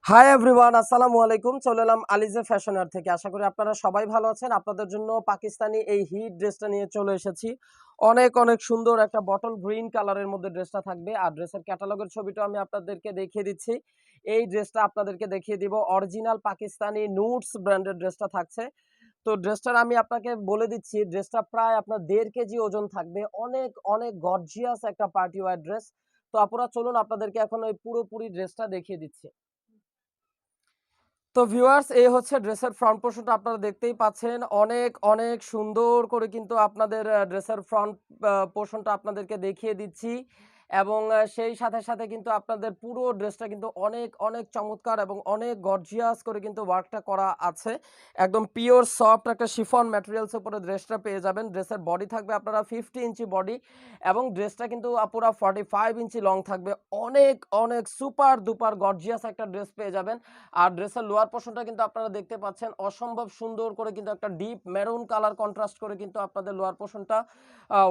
Hi everyone, আসসালামু আলাইকুম। চলে এলাম আলিজে ফ্যাশনার থেকে। আশা করি আপনারা সবাই ভালো আছেন। আপনাদের জন্য পাকিস্তানি এই হিট ড্রেসটা নিয়ে চলে এসেছি। অনেক অনেক সুন্দর একটা বটল গ্রিন কালারের মধ্যে ড্রেসটা থাকবে। আর ড্রেসের ক্যাটালগের ছবিটা আমি আপনাদেরকে দেখিয়ে দিচ্ছি। এই ড্রেসটা আপনাদেরকে দেখিয়ে দিব। অরিজিনাল পাকিস্তানি নুটস ব্র্যান্ডের ড্রেসটা থাকছে। তো ড্রেসটার আমি আপনাকে বলে দিচ্ছি, ড্রেসটা প্রায় আপনার 1.5 কেজি ওজন থাকবে। অনেক অনেক গর্জিয়াস একটা পার্টি ওয়্যার ড্রেস। তো আপনারা চলুন আপনাদেরকে এখন ওই পুরোপুরি ড্রেসটা দেখিয়ে দিচ্ছি। তো ভিউয়ার্স, এই হচ্ছে ড্রেসের ফ্রন্ট পোর্শনটা আপনারা দেখতেই পাচ্ছেন। অনেক অনেক সুন্দর করে কিন্তু আপনাদের ড্রেসের ফ্রন্ট পোর্শনটা আপনাদেরকে দেখিয়ে দিচ্ছি এবং সেই সাথে সাথে কিন্তু আপনাদের পুরো ড্রেসটা কিন্তু অনেক অনেক চমৎকার এবং অনেক গর্জিয়াস করে কিন্তু ওয়ার্কটা করা আছে। একদম পিওর সফট একটা শিফন ম্যাটেরিয়ালস উপরে ড্রেসটা পেয়ে যাবেন। ড্রেসের বডি থাকবে আপনারা 50 ইঞ্চি বডি এবং ড্রেসটা কিন্তু পুরা 45 ইঞ্চি লং থাকবে। অনেক অনেক সুপার দুপার গর্জিয়াস একটা ড্রেস পেয়ে যাবেন। আর ড্রেসের লোয়ার পোর্শনটা কিন্তু আপনারা দেখতে পাচ্ছেন অসম্ভব সুন্দর করে কিন্তু একটা ডিপ মেরুন কালার কন্ট্রাস্ট করে কিন্তু আপনাদের লোয়ার পোর্শনটা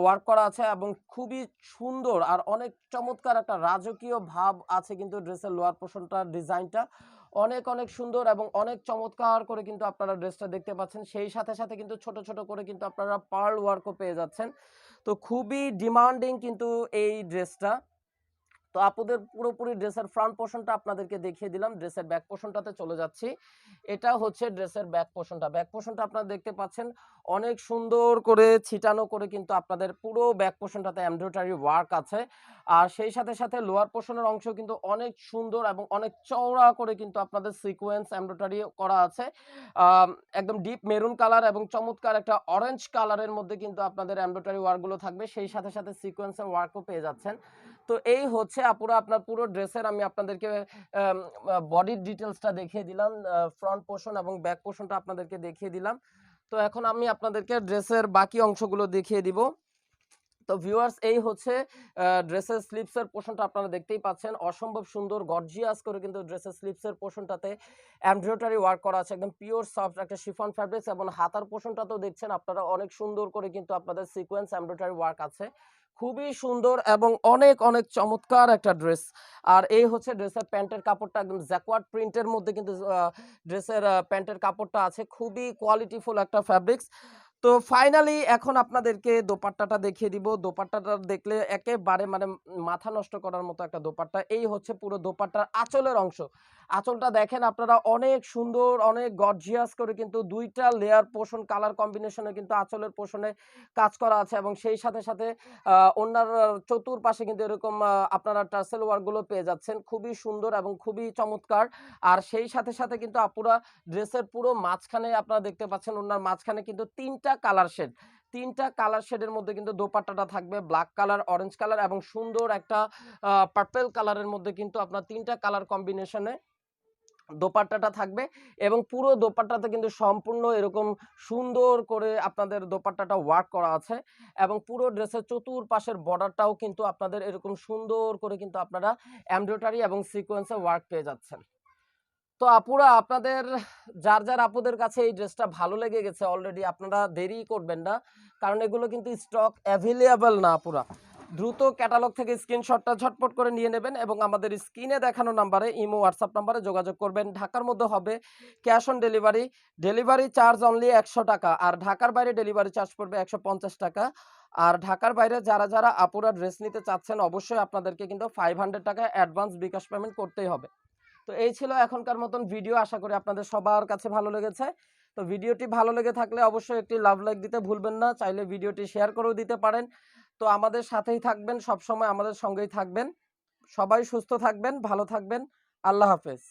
ওয়ার্ক করা আছে এবং খুবই সুন্দর আর অনেক চমৎকার একটা রাজকীয় ভাব আছে কিন্তু ড্রেসের লোয়ার পোর্শনটার ডিজাইনটা অনেক অনেক সুন্দর এবং অনেক চমৎকার করে কিন্তু আপনারা ড্রেসটা দেখতে পাচ্ছেন। সেই সাথে সাথে কিন্তু ছোট ছোট করে কিন্তু আপনারা পার্ল ওয়ার্কও পেয়ে যাচ্ছেন। তো খুবই ডিমান্ডিং কিন্তু এই ড্রেসটা। তো আপুদের পুরোপুরি ড্রেসের ফ্রন্ট পোর্শনটা আপনাদেরকে দেখিয়ে দিলাম। ড্রেসের ব্যাক পোর্শনটাতে চলে যাচ্ছি। এটা হচ্ছে ড্রেসের ব্যাক পোর্শনটা। ব্যাক পোর্শনটা আপনারা দেখতে পাচ্ছেন অনেক সুন্দর করে ছিটানো করে কিন্তু আপনাদের পুরো ব্যাক পোর্শনটাতে এমব্রয়ডারি ওয়ার্ক আছে। আর সেই সাথে সাথে লোয়ার পোর্শনের অংশ কিন্তু অনেক সুন্দর এবং অনেক চওড়া করে কিন্তু আপনাদের সিকোয়েন্স এমব্রয়ডারি করা আছে। একদম ডিপ মেরুন কালার এবং চমৎকার একটা অরেঞ্জ কালারের মধ্যে কিন্তু আপনাদের এমব্রয়ডারি ওয়ার্কগুলো থাকবে। সেই সাথে সাথে সিকোয়েন্সের ওয়ার্কও পেয়ে যাচ্ছেন। তো এই হচ্ছে আপুরা আপনার পুরো ড্রেসের আমি আপনাদেরকে বডির ডিটেলসটা দেখিয়ে দিলাম। ফ্রন্ট পোর্শন এবং ব্যাক পোর্শনটা আপনাদেরকে দেখিয়ে দিলাম। তো এখন আমি আপনাদেরকে ড্রেসের বাকি অংশগুলো দেখিয়ে দিব। তো ভিউয়ার্স, এই হচ্ছে ড্রেসের স্লিপসের পোর্শনটা আপনারা দেখতেই পাচ্ছেন। অসম্ভব সুন্দর গর্জিয়াস করে কিন্তু ড্রেসের স্লিপসের পোর্শনটাতে এমব্রয়ডারি ওয়ার্ক করা আছে। একদম পিওর সফট একটা শিফন ফ্যাব্রিক্স এবং হাতার পোর্শনটাতেও দেখছেন আপনারা অনেক সুন্দর করে কিন্তু আপনাদের সিকোয়েন্স এমব্রয়ডারি ওয়ার্ক আছে। খুবই সুন্দর এবং অনেক অনেক চমৎকার একটা ড্রেস। আর এই হচ্ছে ড্রেসের প্যান্টের কাপড়টা একদম জ্যাকওয়ার্ড প্রিন্টের মধ্যে কিন্তু ড্রেসের প্যান্টের কাপড়টা আছে। খুবই কোয়ালিটিফুল একটা ফ্যাব্রিক্স। তো ফাইনালি এখন আপনাদেরকে দোপাট্টাটা দেখিয়ে দিব। দোপাট্টাটা দেখলে একেবারে মানে মাথা নষ্ট করার মতো একটা দোপাট্টা। এই হচ্ছে পুরো দোপাট্টার আঁচলের অংশ। আঁচলটা দেখেন আপনারা অনেক সুন্দর, অনেক গর্জিয়াস করে কিন্তু ২ টা লেয়ার পোর্শন কালার কম্বিনেশনে কিন্তু আঁচলের পোর্শনে কাজ করা আছে এবং সেই সাথে সাথে ওড়নার চতুর্পাশে কিন্তু এরকম আপনারা টার্সেল ওয়ার্ক গুলো পেয়ে যাচ্ছেন। খুবই সুন্দর এবং খুবই চমৎকার। আর সেই সাথে সাথে কিন্তু আপুরা ড্রেসের পুরো মাঝখানে আপনারা দেখতে পাচ্ছেন ওড়নার মাঝখানে কিন্তু ৩ টা কালার শেড। ৩ টা কালার শেডের মধ্যে কিন্তু দোপাট্টাটা থাকবে ব্ল্যাক কালার, অরেঞ্জ কালার এবং সুন্দর একটা পার্পল কালারের মধ্যে কিন্তু আপনার ৩ টা কালার কম্বিনেশনে দোপাট্টাটা থাকবে এবং পুরো দোপাট্টাতে কিন্তু সম্পূর্ণ এরকম সুন্দর করে আপনাদের দোপাট্টাটা ওয়ার্ক করা আছে এবং পুরো ড্রেসের চতুর্পাশের বর্ডারটাও কিন্তু আপনাদের এরকম সুন্দর করে কিন্তু আপনারা এমব্রয়ডারি এবং সিকোয়েন্সে ওয়ার্ক পেয়ে যাচ্ছেন। তো আপুরা আপনাদের যার যার আপুদের কাছে এই ড্রেসটা ভালো লেগে গেছে অলরেডি আপনারা দেরি করবেন না, কারণ এগুলো কিন্তু স্টক অ্যাভেলেবল না আপুরা। দ্রুত ক্যাটালগ থেকে স্ক্রিনশটটা ঝটপট করে নিয়ে নেবেন এবং আমাদের স্ক্রিনে দেখানো নাম্বারে ইমো হোয়াটসঅ্যাপ নাম্বারে যোগাযোগ করবেন। ঢাকার মধ্যে হবে cash on delivery. Delivery charge only ১০০ টাকা আর ঢাকার বাইরে ডেলিভারি চার্জ পড়বে ১৫০ টাকা। আর ঢাকার বাইরে যারা যারা আপুরা ড্রেস নিতে চাচ্ছেন অবশ্যই আপনাদেরকে কিন্তু 500 টাকা অ্যাডভান্স বিকাশ পেমেন্ট করতেই হবে। তো এই ছিল এখনকার মতন ভিডিও। আশা করি আপনাদের সবার কাছে ভালো লেগেছে। তো ভিডিওটি ভালো লেগে থাকলে অবশ্যই একটি লাভ লাইক দিতে ভুলবেন না। চাইলে ভিডিওটি শেয়ার করেও দিতে পারেন। তো আমাদের সাথেই থাকবেন, সবসময় আমাদের সঙ্গেই থাকবেন। সবাই সুস্থ থাকবেন, ভালো থাকবেন। আল্লাহ হাফেজ।